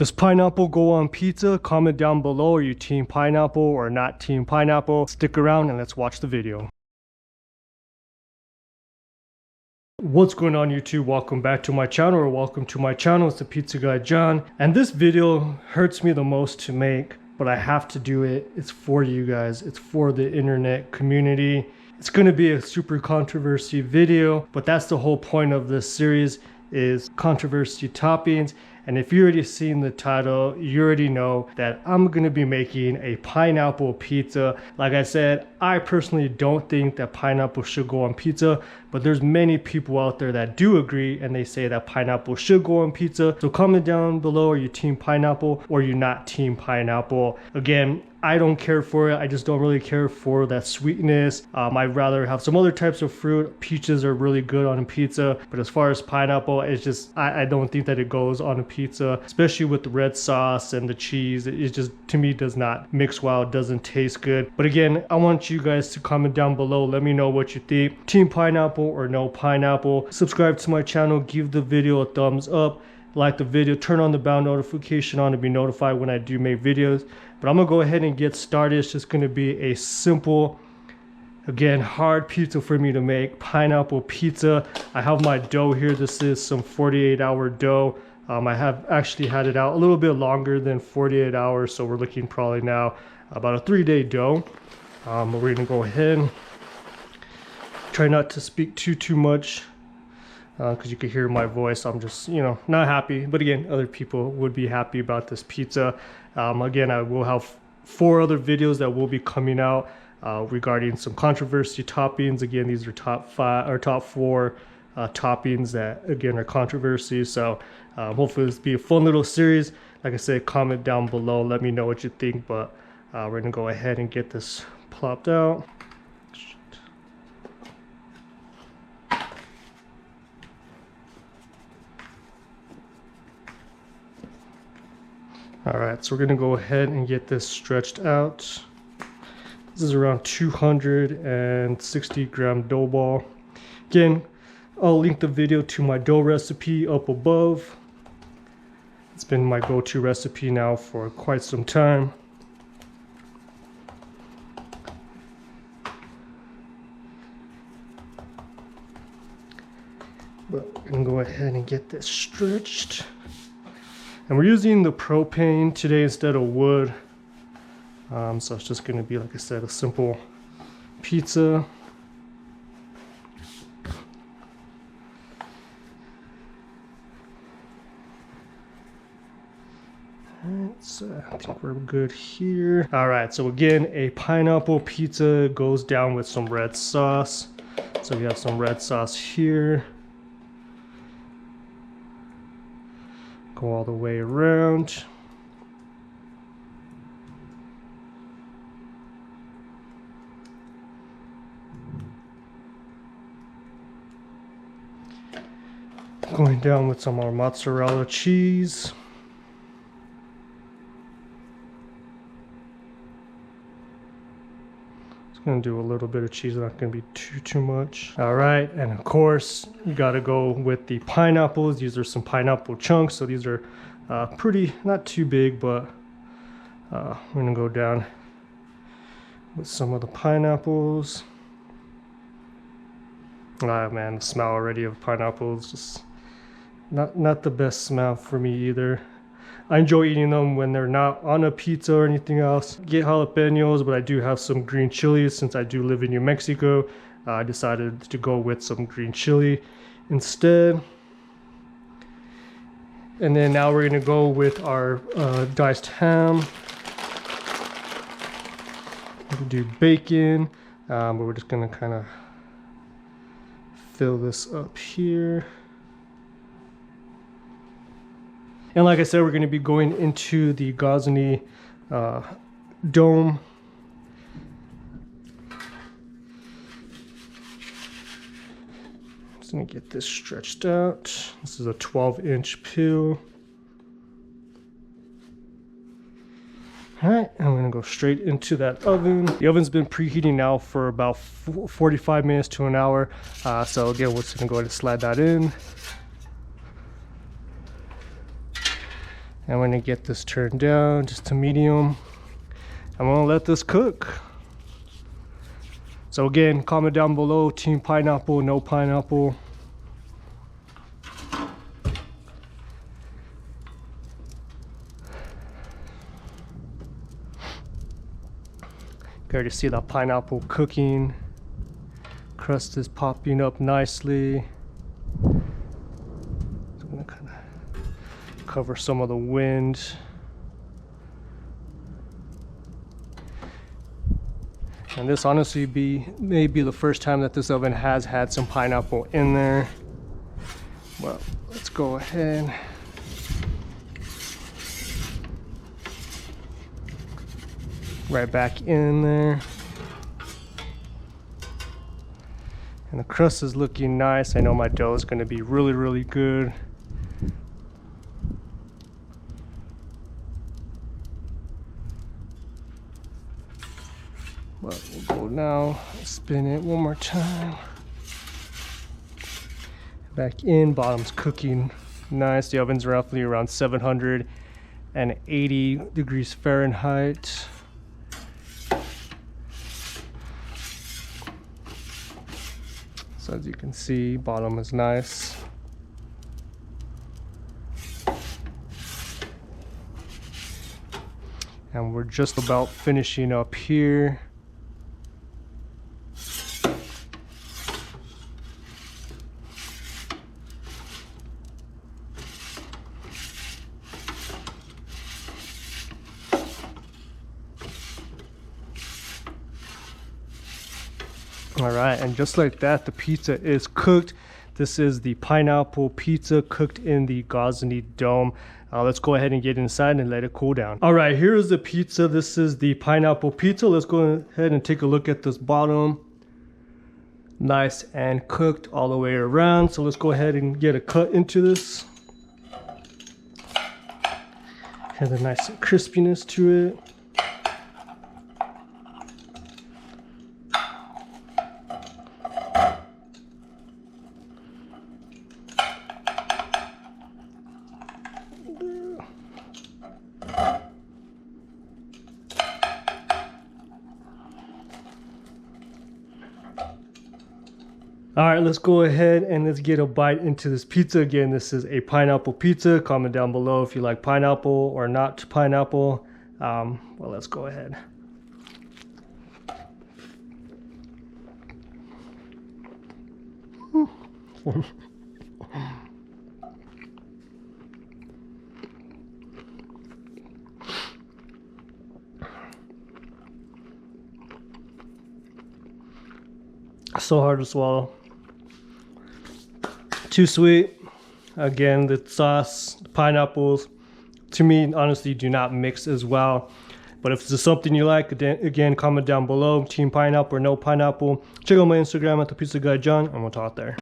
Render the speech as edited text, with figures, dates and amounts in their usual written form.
Does pineapple go on pizza? Comment down below. Are you team pineapple or not team pineapple? Stick around and let's watch the video. What's going on YouTube? Welcome back to my channel, or welcome to my channel. It's the Pizza Guy John, and this video hurts me the most to make, but I have to do it. It's for you guys. It's for the internet community. It's going to be a super controversy video, but that's the whole point of this series, is controversy toppings. And if you already seen the title, you already know that I'm going to be making a pineapple pizza. Like I said, I personally don't think that pineapple should go on pizza, but there's many people out there that do agree, and they say that pineapple should go on pizza. So comment down below, are you team pineapple or are you not team pineapple? Again, I don't care for it. I just don't really care for that sweetness. I'd rather have some other types of fruit. Peaches are really good on a pizza, but as far as pineapple, it's just, I don't think that it goes on a pizza, especially with the red sauce and the cheese. It just, to me, does not mix well. It doesn't taste good. But again, I want you guys to comment down below. Let me know what you think. Team pineapple or no pineapple. Subscribe to my channel. Give the video a thumbs up. Like the video, turn on the bell notification on to be notified when I do make videos. But I'm gonna go ahead and get started. It's just gonna be a simple, again, hard pizza for me to make. Pineapple pizza. I have my dough here. This is some 48-hour dough. I have actually had it out a little bit longer than 48 hours, so we're looking probably now about a 3-day dough. But we're gonna go ahead. Try not to speak too much, because you can hear my voice. I'm just, not happy. But again, other people would be happy about this pizza. Again, I will have 4 other videos that will be coming out regarding some controversy toppings. Again, these are top 4 toppings that, again, are controversy. So hopefully this will be a fun little series. Like I said, comment down below. Let me know what you think. But we're going to go ahead and get this plopped out. Alright, so we're going to go ahead and get this stretched out. This is around 260 gram dough ball. Again, I'll link the video to my dough recipe up above. It's been my go-to recipe now for quite some time. But we're going to go ahead and get this stretched. And we're using the propane today instead of wood. So it's just going to be, like I said, a simple pizza. Alright, so I think we're good here. Alright, so again, a pineapple pizza goes down with some red sauce. So we have some red sauce here. Go all the way around. Going down with some more mozzarella cheese. Gonna do a little bit of cheese, not gonna be too much. All right, and of course you gotta go with the pineapples. These are some pineapple chunks, so these are pretty, not too big, but we're gonna go down with some of the pineapples. Ah, man, the smell already of pineapples, just not the best smell for me either. I enjoy eating them when they're not on a pizza or anything else. Get jalapenos, but I do have some green chilies since I do live in New Mexico. I decided to go with some green chili instead. And then now we're gonna go with our diced ham. We can do bacon, but we're just gonna kind of fill this up here. And like I said, we're going to be going into the Gozney dome. Just going to get this stretched out. This is a 12-inch peel. Alright, I'm going to go straight into that oven. The oven's been preheating now for about 45 minutes to an hour. So again, we're just going to go ahead and slide that in. I'm gonna get this turned down just to medium. I'm gonna let this cook. So again, comment down below, team pineapple, no pineapple. You can already see the pineapple cooking. Crust is popping up nicely. So I'm gonna kind of cover some of the wind. And this honestly may be the first time that this oven has had some pineapple in there. Well, let's go ahead. Right back in there. And the crust is looking nice. I know my dough is going to be really, really good. But we'll go now, spin it one more time. Back in, bottom's cooking nice. The oven's roughly around 780 degrees Fahrenheit. So as you can see, bottom is nice. And we're just about finishing up here. All right, and just like that, the pizza is cooked. This is the pineapple pizza cooked in the Gozney dome. Let's go ahead and get inside and let it cool down. All right, here's the pizza. This is the pineapple pizza. Let's go ahead and take a look at this bottom. Nice and cooked all the way around. So let's go ahead and get a cut into this. Has a nice crispiness to it. All right, let's go ahead and let's get a bite into this pizza. Again, this is a pineapple pizza. Comment down below if you like pineapple or not pineapple. Well, let's go ahead. So hard to swallow. Too sweet. Again, the sauce, the pineapples, to me, honestly, do not mix as well. But if this is something you like, again, comment down below, team pineapple or no pineapple. Check out my Instagram at the Pizza Guy John, and we'll talk there.